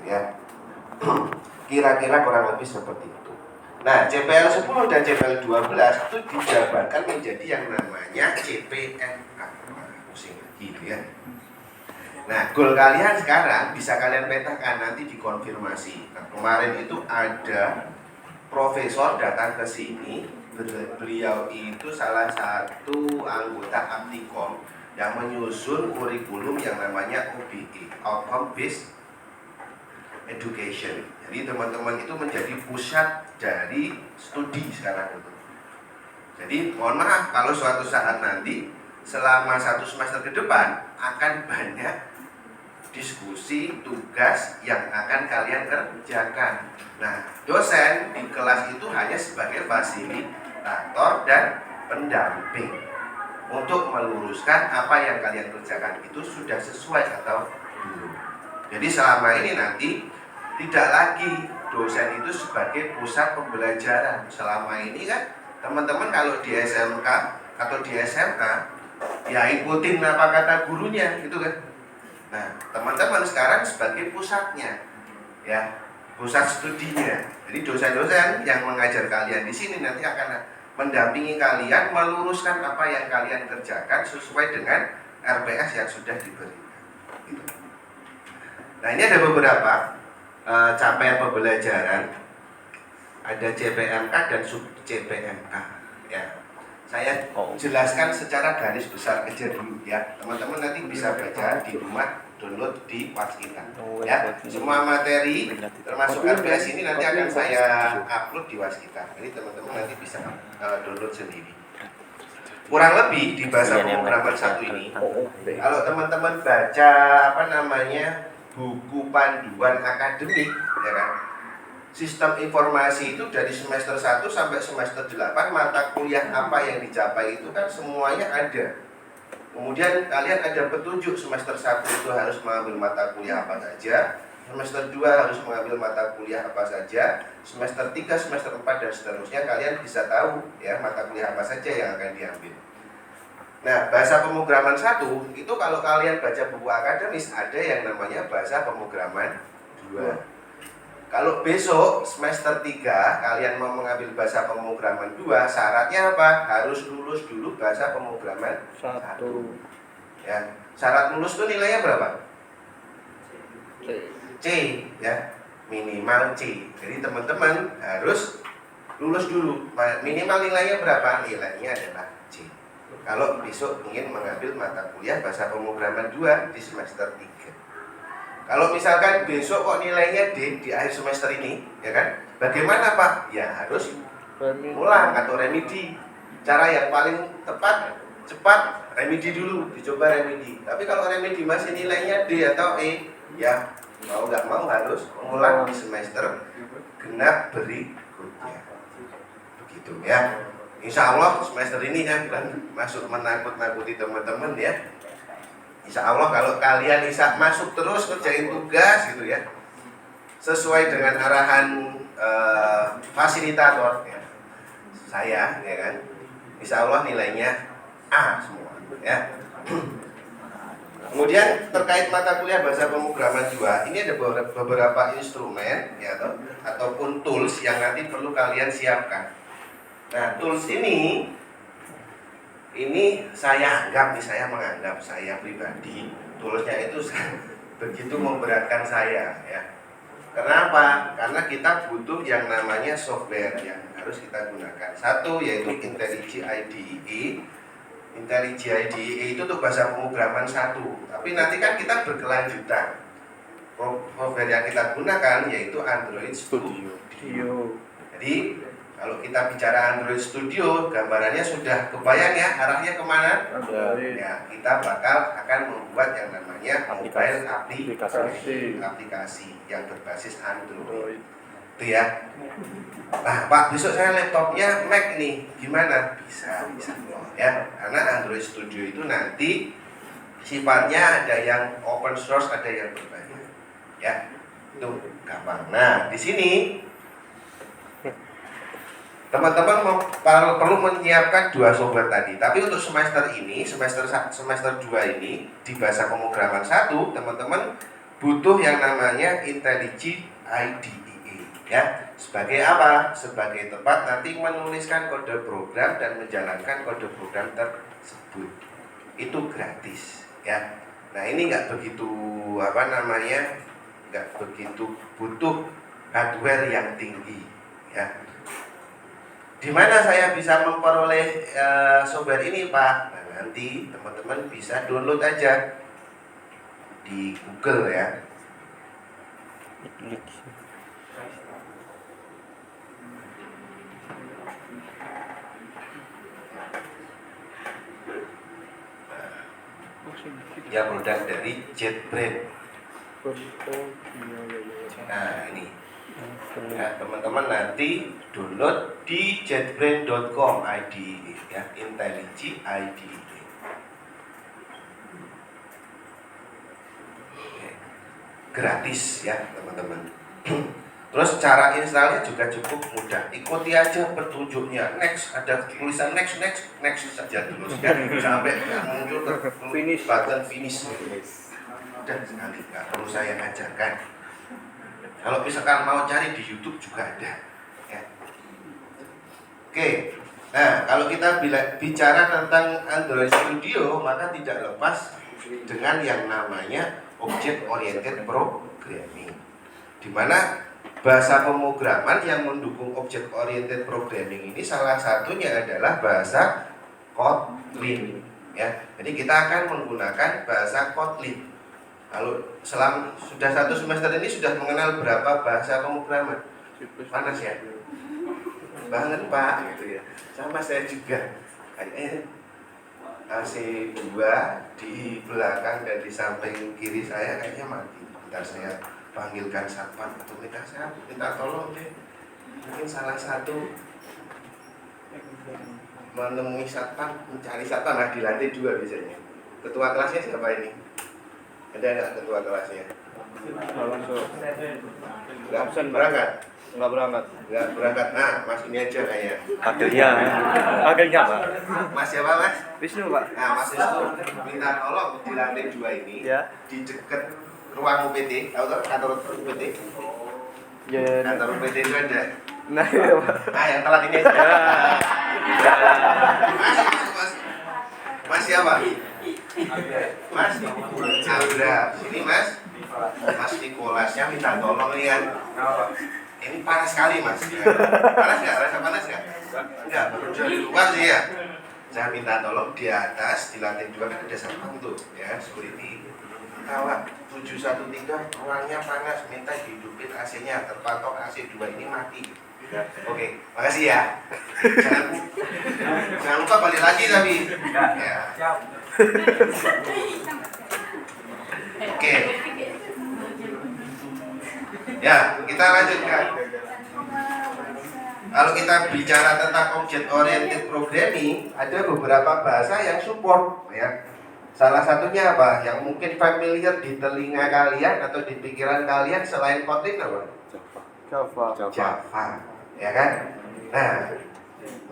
ya. Kira-kira kurang lebih seperti itu. Nah, CPL 10 dan CPL 12 itu dijabarkan menjadi yang namanya CPNK. Pusing gitu ya. Nah, goal kalian sekarang bisa kalian petakan, nanti dikonfirmasi. Nah, kemarin itu ada profesor datang ke sini. Beliau itu salah satu anggota Aptikom yang menyusun kurikulum yang namanya OBE, Outcome Based Education. Jadi teman-teman itu menjadi pusat dari studi sekarang itu. Jadi mohon maaf kalau suatu saat nanti selama 1 semester ke depan akan banyak diskusi tugas yang akan kalian kerjakan. Nah, dosen di kelas itu hanya sebagai fasilitator dan pendamping untuk meluruskan apa yang kalian kerjakan itu sudah sesuai atau belum. Jadi selama ini nanti tidak lagi dosen itu sebagai pusat pembelajaran. Selama ini kan teman-teman kalau di SMK atau di SMA ya ikutin apa kata gurunya gitu kan. Nah, teman-teman sekarang sebagai pusatnya, ya, pusat studinya. Jadi dosen-dosen yang mengajar kalian di sini nanti akan mendampingi kalian meluruskan apa yang kalian kerjakan sesuai dengan RPS yang sudah diberikan. Gitu. Nah, ini ada beberapa capaian pembelajaran. Ada CPMK dan sub CPMK. Ya. Saya jelaskan secara garis besar aja dulu ya. Teman-teman nanti bisa baca di rumah, download di Waskita. Ya, semua materi termasuk RPS ini nanti akan saya upload di Waskita. Jadi teman-teman nanti bisa download sendiri. Kurang lebih di bahasa pemrograman 1 ini, kalau teman-teman baca buku panduan akademik, ya kan? Sistem informasi itu dari semester 1 sampai semester 8 mata kuliah apa yang dicapai itu kan semuanya ada. Kemudian kalian ada petunjuk semester 1 itu harus mengambil mata kuliah apa saja, semester 2 harus mengambil mata kuliah apa saja, semester 3, semester 4 dan seterusnya kalian bisa tahu ya mata kuliah apa saja yang akan diambil. Nah, bahasa pemrograman 1 itu kalau kalian baca buku akademis ada yang namanya bahasa pemrograman 2. Kalau besok semester 3 kalian mau mengambil bahasa pemrograman 2, syaratnya apa? Harus lulus dulu bahasa pemrograman 1. Ya, syarat lulus itu nilainya berapa? C, ya. Minimal C. Jadi teman-teman harus lulus dulu. Minimal nilainya berapa? Nilainya adalah C. Kalau besok ingin mengambil mata kuliah bahasa pemrograman 2 di semester 3. Kalau misalkan besok kok nilainya D di akhir semester ini, ya kan? Bagaimana Pak? Ya harus ulang atau remedi. Cara yang paling tepat, cepat, remedi dulu, dicoba remedi. Tapi kalau remedi masih nilainya D atau E, ya mau nggak mau harus mengulang di semester genap berikutnya. Begitu ya. Insya Allah semester ini ya bukan masuk menakut-nakuti teman-teman ya. Insya Allah kalau kalian bisa masuk terus kerjain tugas gitu ya, sesuai dengan arahan fasilitator ya, saya ya kan, Insya Allah nilainya A semua ya. Kemudian terkait mata kuliah bahasa pemrograman 2, ini ada beberapa instrumen ya ataupun tools yang nanti perlu kalian siapkan. Nah, tools ini saya menganggap saya pribadi toolsnya itu begitu memberatkan saya ya. Kenapa? Karena kita butuh yang namanya software yang harus kita gunakan. Satu yaitu IntelliJ IDE. IntelliJ IDE itu untuk bahasa pemrograman 1. Tapi nanti kan kita berkelanjutan. Software yang kita gunakan yaitu Android Studio. Jadi kalau kita bicara Android Studio, gambarannya sudah kebayang ya arahnya kemana? Ya, kita akan membuat yang namanya mobile aplikasi yang berbasis Android. Itu ya. Nah, Pak, besok saya laptopnya Mac nih, gimana? Bisa ya. Karena Android Studio itu nanti sifatnya ada yang open source, ada yang berbayar. Ya, itu gampang. Nah, di sini teman-teman perlu menyiapkan 2 software tadi. Tapi untuk semester ini, semester 2 ini di bahasa pemrograman 1, teman-teman butuh yang namanya IntelliJ IDEA ya. Sebagai apa? Sebagai tempat nanti menuliskan kode program dan menjalankan kode program tersebut. Itu gratis ya. Nah, ini nggak begitu nggak begitu butuh hardware yang tinggi ya. Di mana saya bisa memperoleh software ini, Pak? Nah, nanti teman-teman bisa download aja di Google ya. Ya, produk dari JetBrains. Nah, ini ya, teman-teman nanti download di jetbrains.com IDE ya, IntelliJ IDE. Gratis ya teman-teman. Terus cara installnya juga cukup mudah. Ikuti aja petunjuknya. Next, ada tulisan next saja terus ya, sampai muncul ke finish, button finish. Mudah sekali, nggak perlu saya ajarkan. Kalau misalkan mau cari di YouTube juga ada. Ya. Oke. Nah, kalau kita bicara tentang Android Studio, maka tidak lepas dengan yang namanya Object Oriented Programming, di mana bahasa pemrograman yang mendukung Object Oriented Programming ini salah satunya adalah bahasa Kotlin ya. Jadi kita akan menggunakan bahasa Kotlin. Kalau sudah satu semester ini sudah mengenal berapa bahasa pemrograman? Panas ya? Banget Pak gitu ya. Sama saya juga. AC2 di belakang dan di samping kiri saya kayaknya mati. Bentar saya panggilkan satpam atau minta tolong deh. Mungkin salah satu menemui satpam, mencari satpam. Nah, di lantai 2 biasanya. Ketua kelasnya siapa ini? Ada nggak ketua kelasnya? Nggak absen berangkat? Nggak berangkat. Nah, Mas ini aja kayaknya. Akhirnya Pak. Mas siapa Mas? Wisnu Pak. Nah, Mas Wisnu minta tolong di lantai 2 ini Ya. di dekat ruang UPT, tahu kan kantor UPT? Ya. Kantor UPT itu ada. Nah, iya Pak. Nah, yang telat ini aja. Mas siapa? Mas Andra. Sini Mas. Mas Nikolasnya minta tolong nih kan. Ini panas sekali Mas. Panas nggak? Rasa panas nggak? Enggak, baru dari luar sih ya. Saya minta tolong di atas, di lantai 2 kan ada satpam tuh ya, security. Kawat 713 ruangnya panas, minta dihidupin AC-nya, terpatok AC 2 ini mati. Oke, makasih ya. Jangan lupa balik lagi tapi. Ya. Oke. Ya, kita lanjutkan. Kalau kita bicara tentang Object Oriented Programming, ada beberapa bahasa yang support ya. Salah satunya apa? Yang mungkin familiar di telinga kalian atau di pikiran kalian selain Kotlin apa? Java. Ya kan? Nah,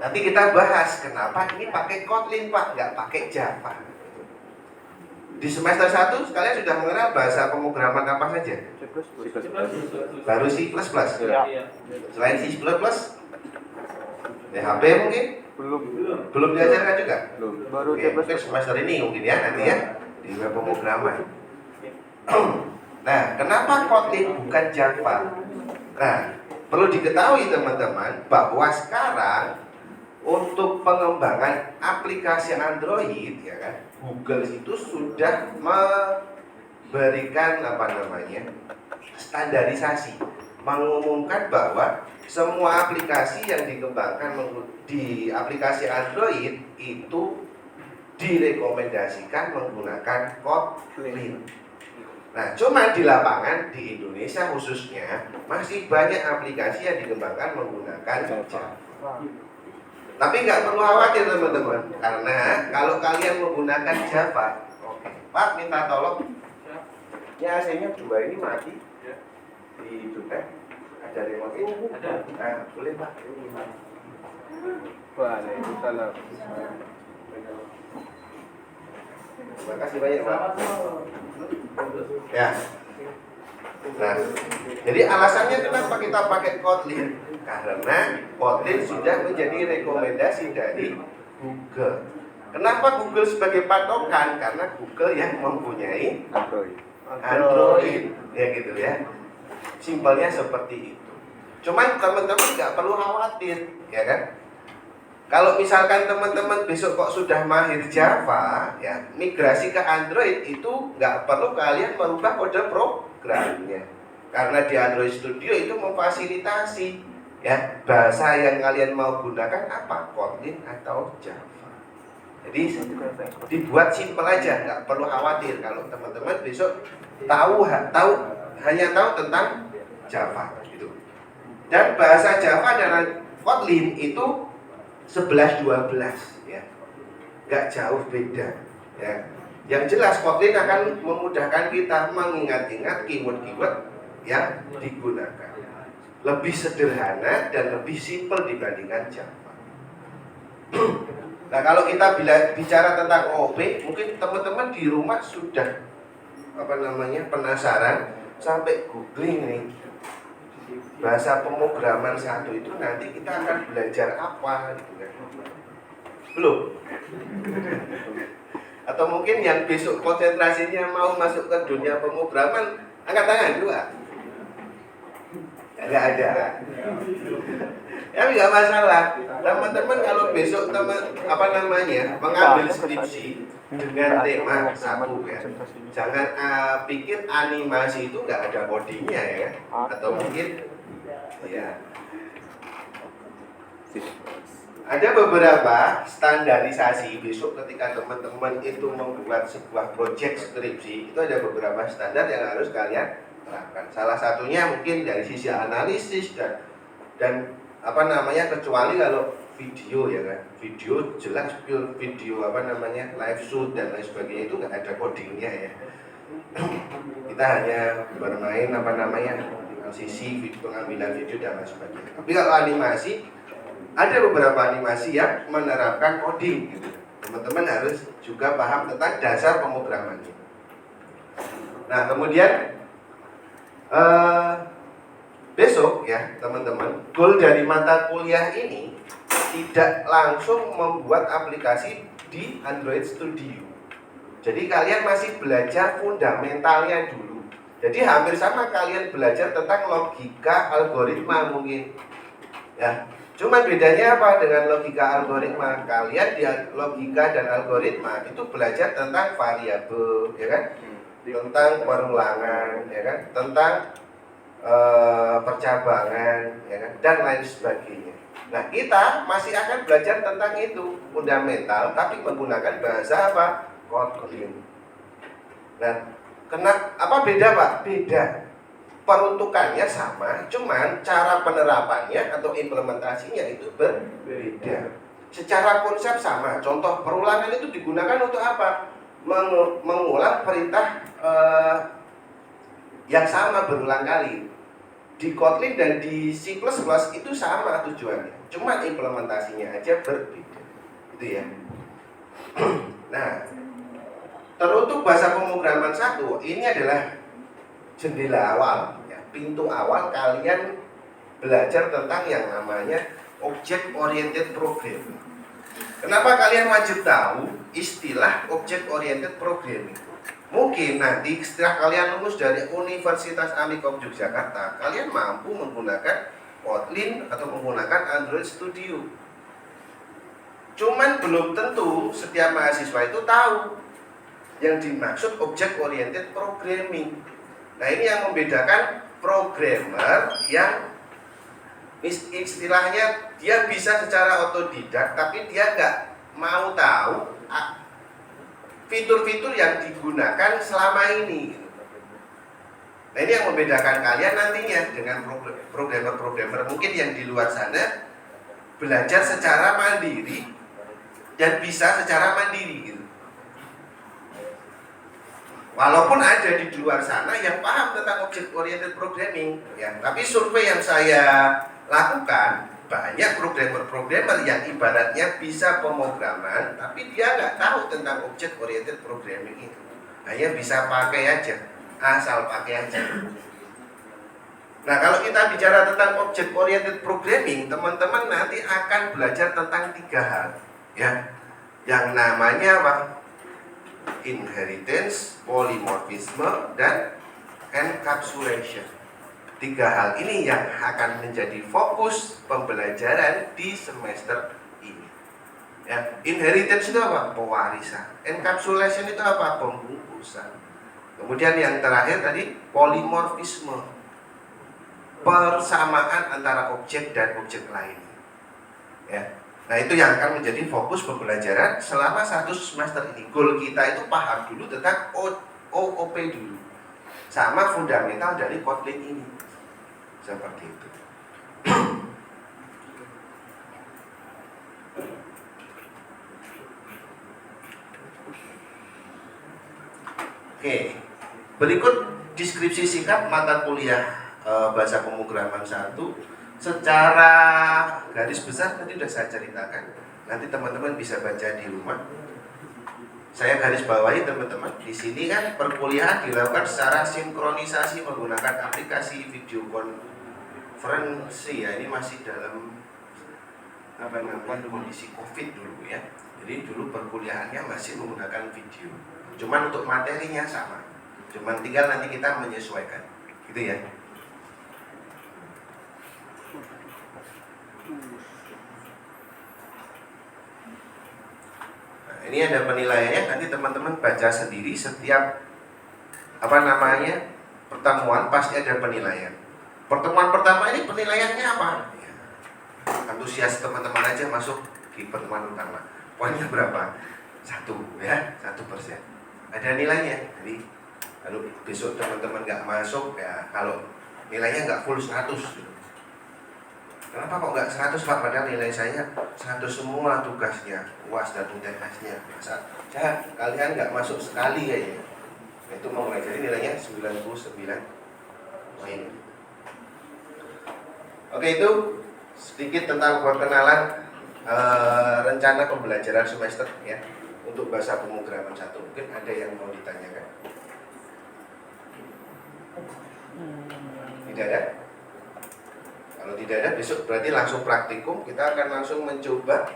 nanti kita bahas kenapa ini pakai Kotlin Pak, nggak pakai Java. Di semester 1 kalian sudah mengenal bahasa pemrograman apa saja? Baru C++. Ya. Selain C++, PHP mungkin? Belum diajarkan juga? Baru Oke, mungkin semester ini mungkin ya nanti ya di web pemrograman. Nah, kenapa Kotlin bukan Java? Nah, perlu diketahui teman-teman bahwa sekarang untuk pengembangan aplikasi Android ya kan, Google itu sudah memberikan standarisasi, mengumumkan bahwa semua aplikasi yang dikembangkan di aplikasi Android itu direkomendasikan menggunakan Kotlin. Nah, cuma di lapangan di Indonesia khususnya masih banyak aplikasi yang dikembangkan menggunakan Java. Tapi nggak perlu khawatir teman-teman, karena kalau kalian menggunakan Java, oke, Pak minta tolong, ya AC-nya 2 ini mati, dihidupkan, ada remote ini, nah, boleh Pak, ini gimana? Waalaikumsalam. Terima kasih banyak Pak. Ya, Nah, jadi alasannya kenapa kita pakai Kotlin? Karena Kotlin sudah menjadi rekomendasi dari Google. Kenapa Google sebagai patokan? Karena Google yang mempunyai Android, ya gitu ya. Simpelnya seperti itu. Cuman teman-teman nggak perlu khawatir, ya kan? Kalau misalkan teman-teman besok kok sudah mahir Java, ya migrasi ke Android itu nggak perlu kalian merubah kode programnya, karena di Android Studio itu memfasilitasi ya bahasa yang kalian mau gunakan apa, Kotlin atau Java. Jadi dibuat simpel aja, nggak perlu khawatir kalau teman-teman besok hanya tahu tentang Java gitu. Dan bahasa Java dan Kotlin itu 11-12 ya, nggak jauh beda ya. Yang jelas Kotlin akan memudahkan kita mengingat-ingat keyword-keyword yang digunakan, lebih sederhana dan lebih simpel dibandingkan Java. Nah, kalau kita bicara tentang OOP, mungkin teman-teman di rumah sudah penasaran sampai googling nih, bahasa pemrograman satu itu nanti kita akan belajar apa gitu kan. Belum? Atau mungkin yang besok konsentrasinya mau masuk ke dunia pemrograman, angkat tangan dua. Enggak ada. Ya nggak masalah. Teman-teman kalau besok mengambil skripsi dengan tema satu ya, jangan pikir animasi itu nggak ada codingnya ya, atau mungkin ya ada beberapa standarisasi. Besok ketika teman-teman itu membuat sebuah proyek skripsi, itu ada beberapa standar yang harus kalian terapkan. Salah satunya mungkin dari sisi analisis dan kecuali kalau video ya kan, video jelas pure video live shoot dan lain sebagainya, itu nggak ada codingnya ya. Kita hanya bermain sisi pengambilan video dan lain sebagainya. Tapi kalau animasi, ada beberapa animasi yang menerapkan coding gitu. Teman-teman harus juga paham tentang dasar pemrogramannya. Nah, kemudian besok ya teman-teman, goal dari mata kuliah ini tidak langsung membuat aplikasi di Android Studio. Jadi kalian masih belajar fundamentalnya dulu. Jadi hampir sama kalian belajar tentang logika algoritma mungkin ya. Cuma bedanya apa dengan logika algoritma? Kalian di logika dan algoritma itu belajar tentang variabel, ya kan? Tentang perulangan, ya kan? Tentang percabangan, ya kan? Dan lain sebagainya. Nah, kita masih akan belajar tentang itu fundamental, tapi menggunakan bahasa apa? Kotlin. Nah, apa beda Pak? Beda. Peruntukannya sama, cuman cara penerapannya atau implementasinya itu berbeda. Secara konsep sama. Contoh perulangan itu digunakan untuk apa? Mengulang perintah yang sama berulang kali. Di Kotlin dan di C++ itu sama tujuannya, cuma implementasinya aja berbeda. Itu ya. Nah, teruntuk bahasa pemrograman 1 ini adalah jendela awal, ya, pintu awal kalian belajar tentang yang namanya Object Oriented Programming. Kenapa kalian wajib tahu istilah Object Oriented Programming? Mungkin nanti setelah kalian lulus dari Universitas Amikom Yogyakarta, kalian mampu menggunakan Kotlin atau menggunakan Android Studio. Cuman belum tentu setiap mahasiswa itu tahu yang dimaksud Object Oriented Programming. Nah, ini yang membedakan programmer yang istilahnya dia bisa secara otodidak, tapi dia nggak mau tahu fitur-fitur yang digunakan selama ini. Nah, ini yang membedakan kalian nantinya dengan programmer-programmer mungkin yang di luar sana belajar secara mandiri dan bisa secara mandiri gitu. Walaupun ada di luar sana yang paham tentang Object Oriented Programming ya, tapi survei yang saya lakukan, banyak programmer-programmer yang ibaratnya bisa pemrograman tapi dia nggak tahu tentang Object Oriented Programming itu. Hanya bisa pakai aja, asal pakai aja. Nah, kalau kita bicara tentang object oriented programming, teman-teman nanti akan belajar tentang 3 hal, ya. Yang namanya apa? Inheritance, polymorphisme, dan encapsulation. 3 hal ini yang akan menjadi fokus pembelajaran di semester ini. Ya, inheritance itu apa? Pewarisan. Encapsulation itu apa? Pembungkusan. Kemudian yang terakhir tadi polymorphisme, persamaan antara objek dan objek lain. Ya. Nah, itu yang akan menjadi fokus pembelajaran selama 1 semester ini. Goal kita itu paham dulu tentang OOP dulu, sama fundamental dari Kotlin ini. Seperti itu. Oke, berikut deskripsi singkat mata kuliah bahasa pemrograman 1 secara garis besar tadi sudah saya ceritakan. Nanti teman-teman bisa baca di rumah. Saya garis bawahi teman-teman. Di sini kan perkuliahan dilakukan secara sinkronisasi menggunakan aplikasi video konferensi ya. Ini masih dalam kondisi COVID dulu ya. Jadi dulu perkuliahannya masih menggunakan video. Cuman untuk materinya sama. Cuman tinggal nanti kita menyesuaikan. Gitu ya. Ini ada penilaiannya, nanti teman-teman baca sendiri setiap pertemuan pasti ada penilaian. Pertemuan pertama ini penilaiannya apa? Ya, antusias teman-teman aja masuk di pertemuan utama. Poinnya berapa? 1 ya, 1%. Ada nilainya. Jadi kalau besok teman-teman nggak masuk ya, kalau nilainya nggak full 100. Kenapa kok nggak 100 Pak? Padahal nilai saya 100 semua tugasnya, UAS dan UTS-nya. Masa kalian nggak masuk sekali kayaknya. Itu mau jadi nilainya 99 poin. Oke, itu sedikit tentang perkenalan rencana pembelajaran semester ya untuk bahasa pemrograman 1. Mungkin ada yang mau ditanyakan? Tidak ada? Kalau tidak ada, besok berarti langsung praktikum. Kita akan langsung mencoba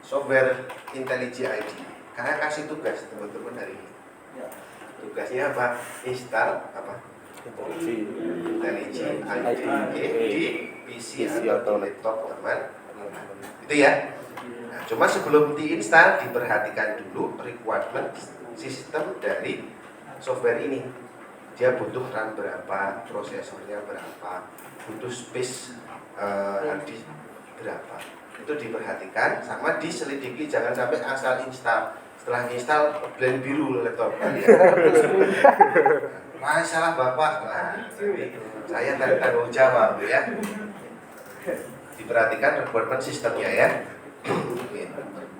software IntelliJ ID. Karena kasih tugas teman-teman hari ini. Tugasnya apa? Install apa? IntelliJ ID di PC atau laptop teman. Itu ya. Nah, cuma sebelum diinstal diperhatikan dulu requirement sistem dari software ini. Dia butuh RAM berapa, prosesornya berapa, butuh space hard disk berapa. Itu diperhatikan, sama diselidiki, jangan sampai asal install. Setelah install blend biru laptop. Nah, salah Bapak. Nah, saya tanggung jawab ya. Diperhatikan requirement sistemnya ya.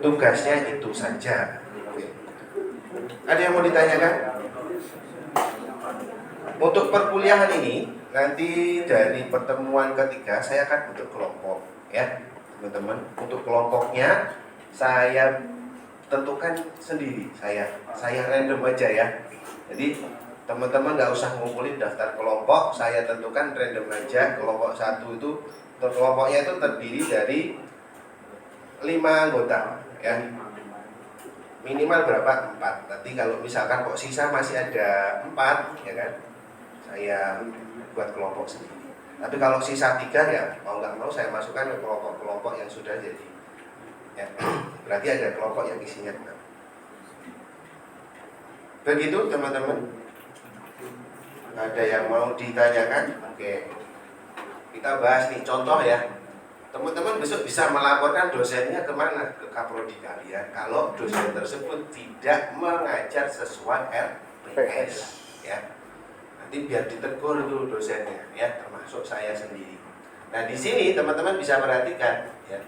Tugasnya itu saja. Ada yang mau ditanyakan? Untuk perkuliahan ini nanti dari pertemuan ketiga saya akan bentuk kelompok ya teman-teman. Untuk kelompoknya saya tentukan sendiri, saya random aja ya. Jadi teman-teman nggak usah ngumpulin daftar kelompok, saya tentukan random aja. Kelompok 1 itu kelompoknya itu terdiri dari 5 anggota ya. Minimal berapa? 4. Nanti kalau misalkan kok sisa masih ada 4 ya kan, saya buat kelompok sendiri. Tapi kalau sisa 3 ya mau nggak mau saya masukkan ke kelompok-kelompok yang sudah jadi ya. Berarti ada kelompok yang isinya 6. Begitu teman-teman. Ada yang mau ditanyakan? Oke, kita bahas nih contoh ya. Teman-teman besok bisa melaporkan dosennya kemana? Ke kaprodi kalian kalau dosen tersebut tidak mengajar sesuai RPS ya. Nanti biar ditegur dulu dosennya ya, termasuk saya sendiri. Nah, di sini teman-teman bisa perhatikan ya.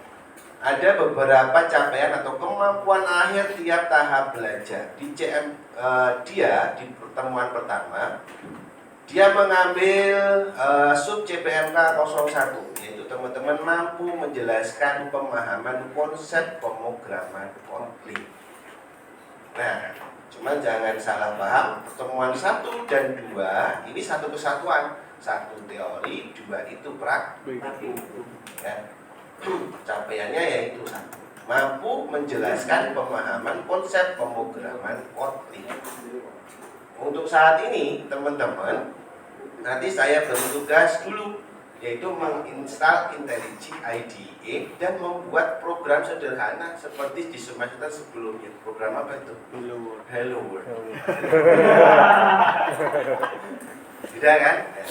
Ada beberapa capaian atau kemampuan akhir tiap tahap belajar. Di dia di pertemuan pertama dia mengambil sub CPMK 01, yaitu teman-teman mampu menjelaskan pemahaman konsep pemrograman Kotlin. Nah, cuman jangan salah paham, pertemuan 1 dan 2 ini satu kesatuan. satu teori, dua itu praktik. Ya. Capaiannya yaitu satu, mampu menjelaskan pemahaman konsep pemrograman Kotlin. Untuk saat ini teman-teman, nanti saya beri tugas dulu, yaitu menginstal IntelliJ IDE dan membuat program sederhana seperti di semester sebelumnya. Program apa itu? Hello World. Beda kan? Ya.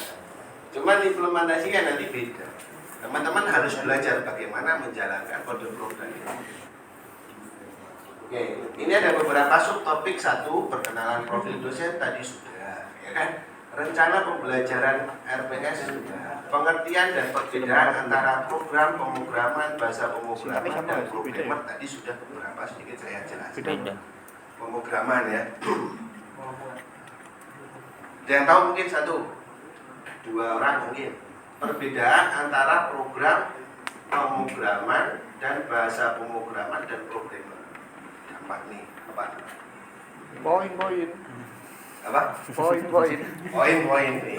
Cuman implementasinya nanti beda. Teman-teman harus belajar bagaimana menjalankan kode program ini. Oke, ini ada beberapa subtopik. Satu, perkenalan profil dosen tadi sudah, ya kan? Rencana pembelajaran RPS sudah. Pengertian dan perbedaan antara program pemrograman, bahasa pemrograman dan programmer tadi sudah beberapa sedikit saya jelaskan. Pemrograman ya. Ada yang tahu mungkin satu, dua orang mungkin. Perbedaan antara program pemrograman dan bahasa pemrograman dan programmer. Gampang nih, apa? Poin. Apa? Poin nih.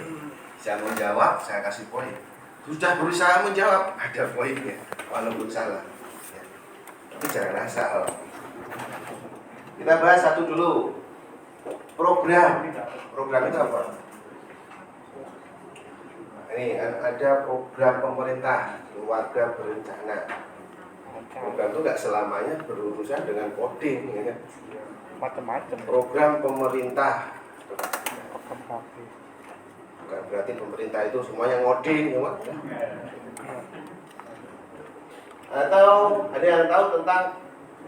Bisa menjawab, saya kasih poin. Sudah berusaha menjawab, ada poinnya, walaupun salah. Ya. Tapi jangan asal. Kita bahas satu dulu. Program itu apa? Ini ada program pemerintah, keluarga berencana. Program itu nggak selamanya berurusan dengan coding, ya kan? Macam-macam. Program pemerintah, bukan berarti pemerintah itu semuanya ngoding, ya, Pak? Atau ada yang tahu tentang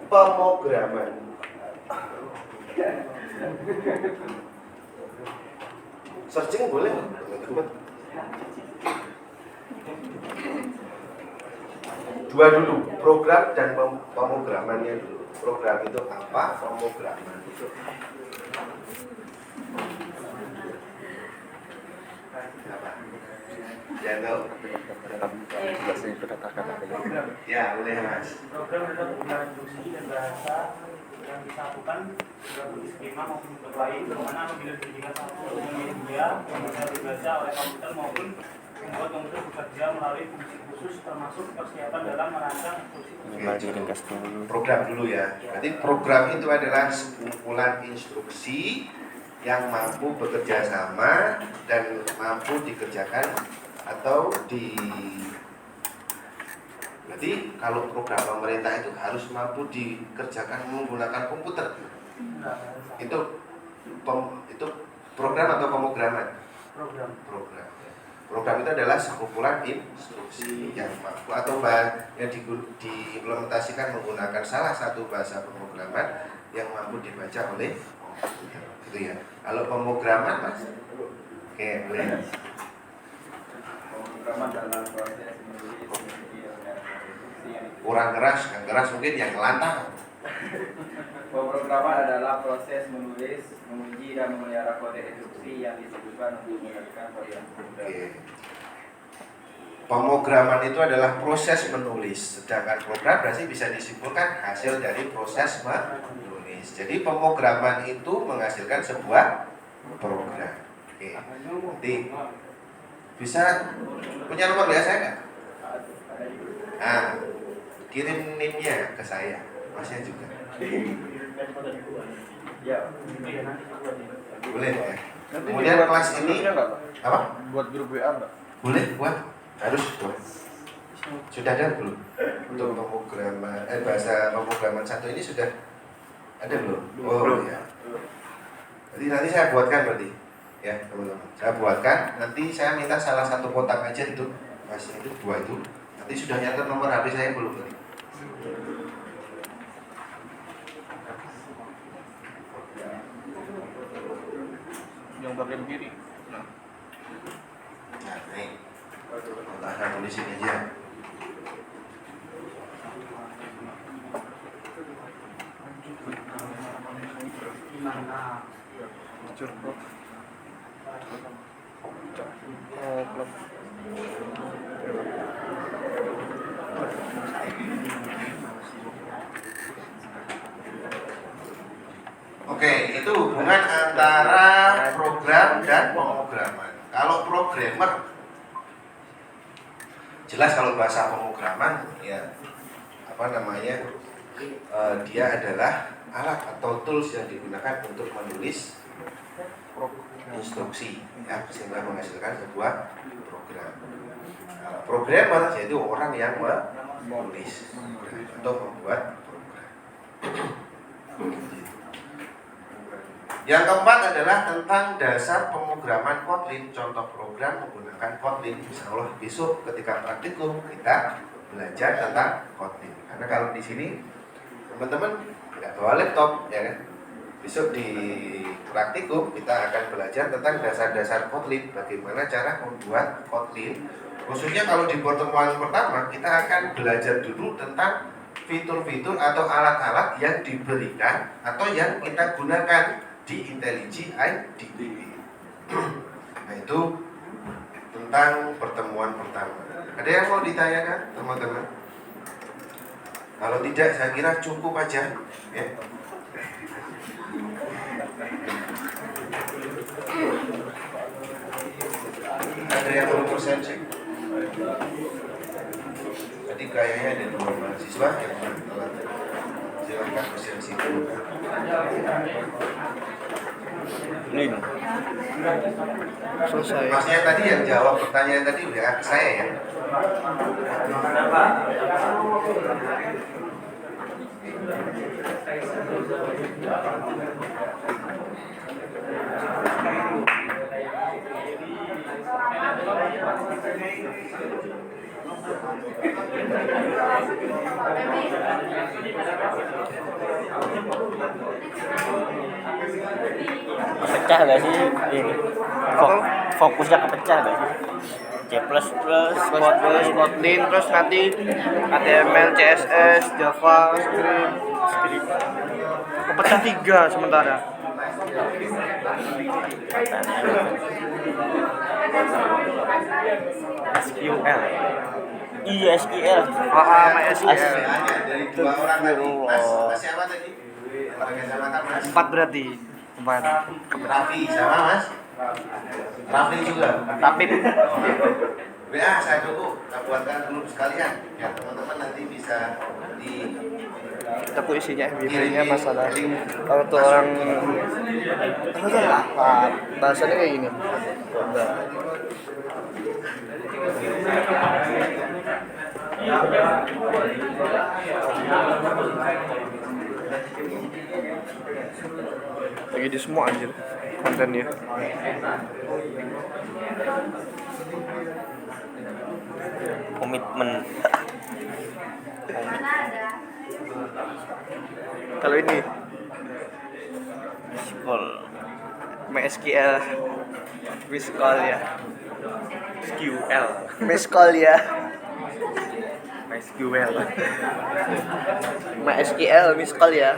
pemrograman? Searching boleh? Dua dulu, program dan pemrogramannya dulu. Program itu apa? Pemrograman itu apa? Ya tahu? Ya boleh Mas. Program adalah penggunaan instruksi dan bahasa yang disatukan dalam skema maupun bentuk lain, bagaimana apabila dijadikan satu dengan dia yang bisa dibaca oleh komputer maupun membuat komputer bekerja melalui fungsi khusus termasuk persiapan dalam merancang instruksi. Program dulu ya. Berarti program itu adalah sekumpulan instruksi yang mampu bekerja sama dan mampu dikerjakan atau berarti kalau program pemerintah itu harus mampu dikerjakan menggunakan komputer. Itu program atau pemrograman? Program itu adalah sekumpulan instruksi yang mampu atau yang diimplementasikan menggunakan salah satu bahasa pemrograman yang mampu dibaca oleh komputer. Gitu ya. Kalau pemrograman Mas? Oke, boleh. Pemrograman dalam proses Kurang keras, yang keras mungkin yang lantang. Pemrograman adalah proses menulis, menguji dan memelihara kode instruksi yang disebutkan untuk mengerjakan kode yang berbeda. Pemrograman itu adalah proses menulis, sedangkan program berarti bisa disimpulkan hasil dari proses menulis. Jadi pemrograman itu menghasilkan sebuah program. Oke. Nanti bisa punya nomor ya saya nggak? Nah, kirim NIM-nya ke saya, Masnya juga. Ya. Boleh ya. Kemudian kelas ini apa? Buat grup WA enggak? Boleh buat, harus buat. Sudah ada belum? Untuk pemrograman bahasa pemrograman satu ini sudah ada belum? Oh ya. Jadi nanti saya buatkan berarti ya teman-teman. Saya buatkan. Nanti saya minta salah satu kotak aja itu, Mas itu dua itu. Nanti sudah nyatet nomor HP saya belum tadi? Yang bagian kiri. Nah, nih. Kita tulis ini aja. Oke, itu hubungan antara program dan pemrograman. Kalau Kalau programmer, jelas kalau bahasa pemrograman ya dia adalah alat atau tools yang digunakan untuk menulis instruksi ya, sehingga menghasilkan sebuah program. Programmer yaitu orang yang menulis atau membuat program. Yang keempat adalah tentang dasar pemrograman Kotlin. Contoh program menggunakan Kotlin. Insya Allah besok ketika praktikum kita belajar tentang Kotlin. Karena kalau di sini teman-teman nggak bawa laptop, ya kan? Besok di praktikum kita akan belajar tentang dasar-dasar Kotlin. Bagaimana cara membuat Kotlin. Khususnya kalau di pertemuan pertama kita akan belajar dulu tentang fitur-fitur atau alat-alat yang diberikan atau yang kita gunakan di IntelliJ IDB. Nah itu tentang pertemuan pertama. Ada yang mau ditanyakan teman-teman? Kalau tidak saya kira cukup aja ya. Ada yang belum persepsi? Tadi kayaknya ada 2 mahasiswa yang telat. Silakan persepsi dulu. Ini selesai. Maksudnya tadi yang jawab pertanyaan tadi udah ke saya ya. Kepecah gak sih ini? Fokusnya kepecah gak sih? C++, Kotlin, terus nanti HTML, CSS, Java, script. Kepecah 3 sementara. SQL. Iya SQL. SQL. Dari 2 orang tadi. Mas siapa tadi? Pakai kacamata Mas. 4 berarti. 4. Raffi sama Mas. Raffi juga. Tapi WA saya tunggu, kita buatkan grup sekalian ya teman-teman nanti bisa di aku isinya FYP-nya masalah kalau tuh orang bahasanya kayak gini. Lagi di semua anjir kontennya. Komitmen. Kalau ini SQL. MySQL Miscall ya. SQL. Miscall ya. MySQL. MySQL Miscall ya.